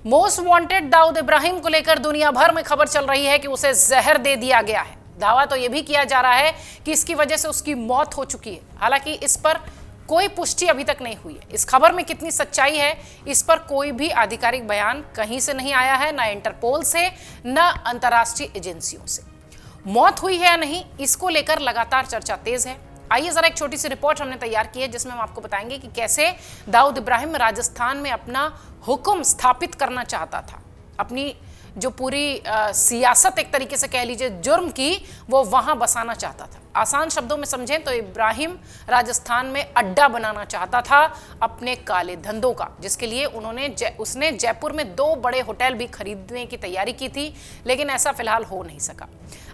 Most wanted Dawood Ibrahim को लेकर दुनिया भर में खबर चल रही है कि उसे जहर दे दिया गया है। दावा तो यह भी किया जा रहा है कि इसकी वजह से उसकी मौत हो चुकी है। हालांकि इस पर कोई पुष्टि अभी तक नहीं हुई है। इस खबर में कितनी सच्चाई है, इस पर कोई भी आधिकारिक बयान कहीं से नहीं आया है, ना इंटरपोल से, ना अंतर्राष्ट्रीय एजेंसियों से। मौत हुई है या नहीं, इसको लेकर लगातार चर्चा तेज है। आइए जरा एक छोटी सी रिपोर्ट हमने तैयार की है जिसमें हम आपको बताएंगे कि कैसे दाऊद इब्राहिम राजस्थान में अपना हुक्म स्थापित करना चाहता था। अपनी जो पूरी सियासत एक तरीके से कह लीजिए जुर्म की, वो वहां बसाना चाहता था। आसान शब्दों में समझें तो इब्राहिम राजस्थान में अड्डा बनाना चाहता था अपने काले धंधों का, जिसके लिए उसने जयपुर में 2 बड़े होटल भी खरीदने की तैयारी की थी, लेकिन ऐसा फिलहाल हो नहीं सका।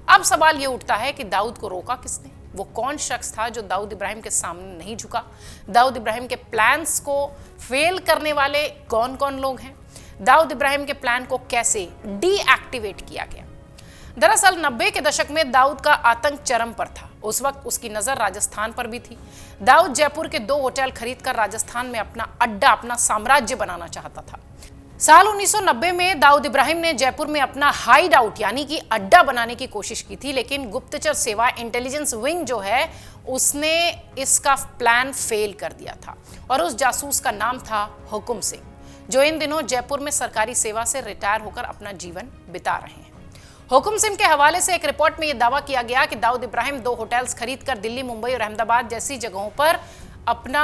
अब सवाल ये उठता है कि दाऊद को रोका किसने? वो कौन शख्स था जो दाऊद इब्राहिम के सामने नहीं झुका? दाऊद इब्राहिम के प्लान्स को फेल करने वाले कौन कौन लोग हैं? दाऊद इब्राहिम के प्लान को कैसे डीएक्टिवेट किया गया? दरअसल 90 के दशक में दाऊद का आतंक चरम पर था। उस वक्त उसकी नजर राजस्थान पर भी थी। दाऊद जयपुर के 2 होटल खरीदकर राजस्थान में अपना अड्डा, अपना साम्राज्य बनाना चाहता था। साल 1990 में दाऊद इब्राहिम ने जयपुर में अपना हाइड आउट यानी कि अड्डा बनाने की कोशिश की थी, लेकिन गुप्तचर सेवा इंटेलिजेंस विंग जो है उसने इसका प्लान फेल कर दिया था। और उस जासूस का नाम था हुकुम सिंह, जो इन दिनों जयपुर में सरकारी सेवा से रिटायर होकर अपना जीवन बिता रहे हैं। हुकुम सिंह के हवाले से एक रिपोर्ट में यह दावा किया गया कि दाऊद इब्राहिम 2 होटल्स खरीदकर दिल्ली, मुंबई और अहमदाबाद जैसी जगहों पर अपना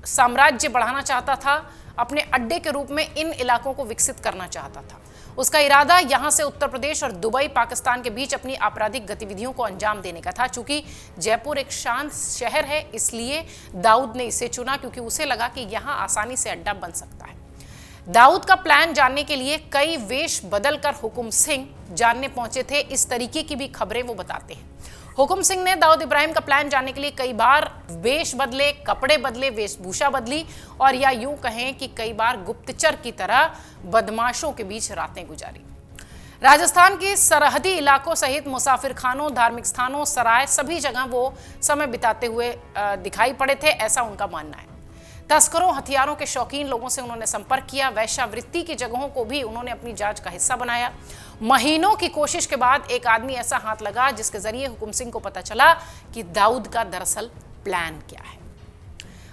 साम्राज्य बढ़ाना चाहता था। अपने अड्डे के रूप में इन इलाकों को विकसित करना चाहता था। उसका इरादा यहां से उत्तर प्रदेश और दुबई, पाकिस्तान के बीच अपनी आपराधिक गतिविधियों को अंजाम देने का था। चूंकि जयपुर एक शांत शहर है, इसलिए दाऊद ने इसे चुना, क्योंकि उसे लगा कि यहां आसानी से अड्डा बन सकता है। दाऊद का प्लान जानने के लिए कई वेश बदलकर हुकुम सिंह जानने पहुंचे थे। इस तरीके की भी खबरें वो बताते हैं। हुकुम सिंह ने दाऊद इब्राहिम का प्लान जानने के लिए कई बार वेश बदले, कपड़े बदले, वेशभूषा बदली, और या यूं कहें कि कई बार गुप्तचर की तरह बदमाशों के बीच रातें गुजारी। राजस्थान के सरहदी इलाकों सहित मुसाफिर खानों, धार्मिक स्थानों, सराय, सभी जगह वो समय बिताते हुए दिखाई पड़े थे, ऐसा उनका मानना है। तस्करों, हथियारों के शौकीन लोगों से उन्होंने संपर्क किया। वेश्यावृत्ति की जगहों को भी उन्होंने अपनी जांच का हिस्सा बनाया। महीनों की कोशिश के बाद एक आदमी ऐसा हाथ लगा जिसके जरिए हुकुम सिंह को पता चला कि दाऊद का दरअसल प्लान क्या है।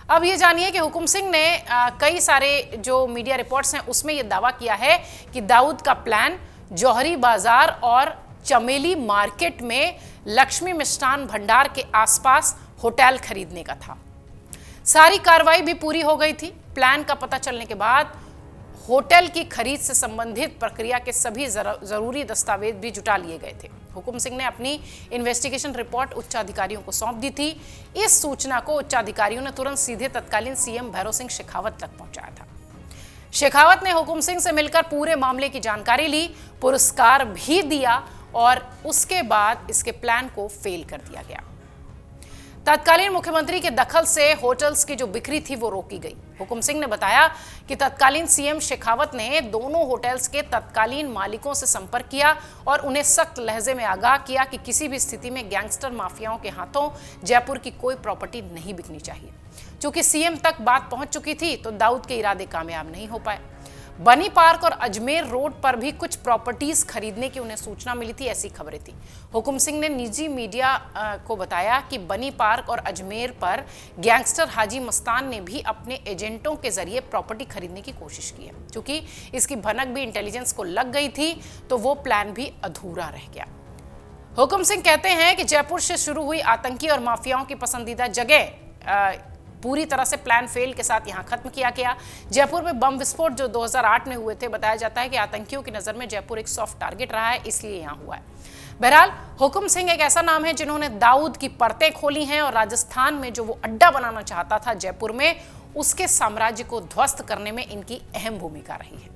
अब ये जानिए कि हुकुम सिंह ने कई सारे जो मीडिया रिपोर्ट्स हैं उसमें यह दावा किया है कि दाऊद का प्लान जौहरी बाजार और चमेली मार्केट में लक्ष्मी मिष्ठान भंडार के आसपास होटल खरीदने का था। सारी कार्रवाई भी पूरी हो गई थी। प्लान का पता चलने के बाद होटल की खरीद से संबंधित प्रक्रिया के सभी जरूरी दस्तावेज भी जुटा लिए गए थे। हुकुम सिंह ने अपनी इन्वेस्टिगेशन रिपोर्ट उच्च अधिकारियों को सौंप दी थी। इस सूचना को उच्च अधिकारियों ने तुरंत सीधे तत्कालीन सीएम भैरों सिंह शेखावत तक पहुंचाया था। शेखावत ने हुकुम सिंह से मिलकर पूरे मामले की जानकारी ली, पुरस्कार भी दिया, और उसके बाद इसके प्लान को फेल कर दिया गया। तत्कालीन मुख्यमंत्री के दखल से होटल्स की जो बिक्री थी वो रोकी गई। हुकुम सिंह ने बताया कि तत्कालीन सीएम शेखावत ने दोनों होटल्स के तत्कालीन मालिकों से संपर्क किया और उन्हें सख्त लहजे में आगाह किया कि किसी भी स्थिति में गैंगस्टर माफियाओं के हाथों जयपुर की कोई प्रॉपर्टी नहीं बिकनी चाहिए। चूंकि सीएम तक बात पहुंच चुकी थी तो दाऊद के इरादे कामयाब नहीं हो पाए। बनी पार्क और अजमेर रोड पर भी कुछ प्रॉपर्टीज खरीदने की उन्हें सूचना मिली थी, ऐसी खबरें थी। हुकुम सिंह ने निजी मीडिया को बताया कि बनी पार्क और अजमेर पर गैंगस्टर हाजी मस्तान ने भी अपने एजेंटों के जरिए प्रॉपर्टी खरीदने की कोशिश की है। क्योंकि इसकी भनक भी इंटेलिजेंस को लग गई थी तो वो प्लान भी अधूरा रह गया। हुकुम सिंह कहते हैं कि जयपुर से शुरू हुई आतंकी और माफियाओं की पसंदीदा जगह पूरी तरह से प्लान फेल के साथ यहां खत्म किया गया। जयपुर में बम विस्फोट जो 2008 में हुए थे, बताया जाता है कि आतंकियों की नजर में जयपुर एक सॉफ्ट टारगेट रहा है, इसलिए यहां हुआ है। बहरहाल हुकुम सिंह एक ऐसा नाम है जिन्होंने दाऊद की परतें खोली हैं और राजस्थान में जो वो अड्डा बनाना चाहता था जयपुर में, उसके साम्राज्य को ध्वस्त करने में इनकी अहम भूमिका रही है।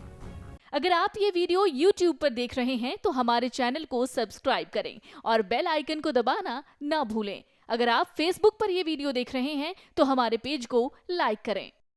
अगर आप ये वीडियो YouTube पर देख रहे हैं तो हमारे चैनल को सब्सक्राइब करें और बेल आइकन को दबाना ना भूलें। अगर आप Facebook पर यह वीडियो देख रहे हैं तो हमारे पेज को लाइक करें।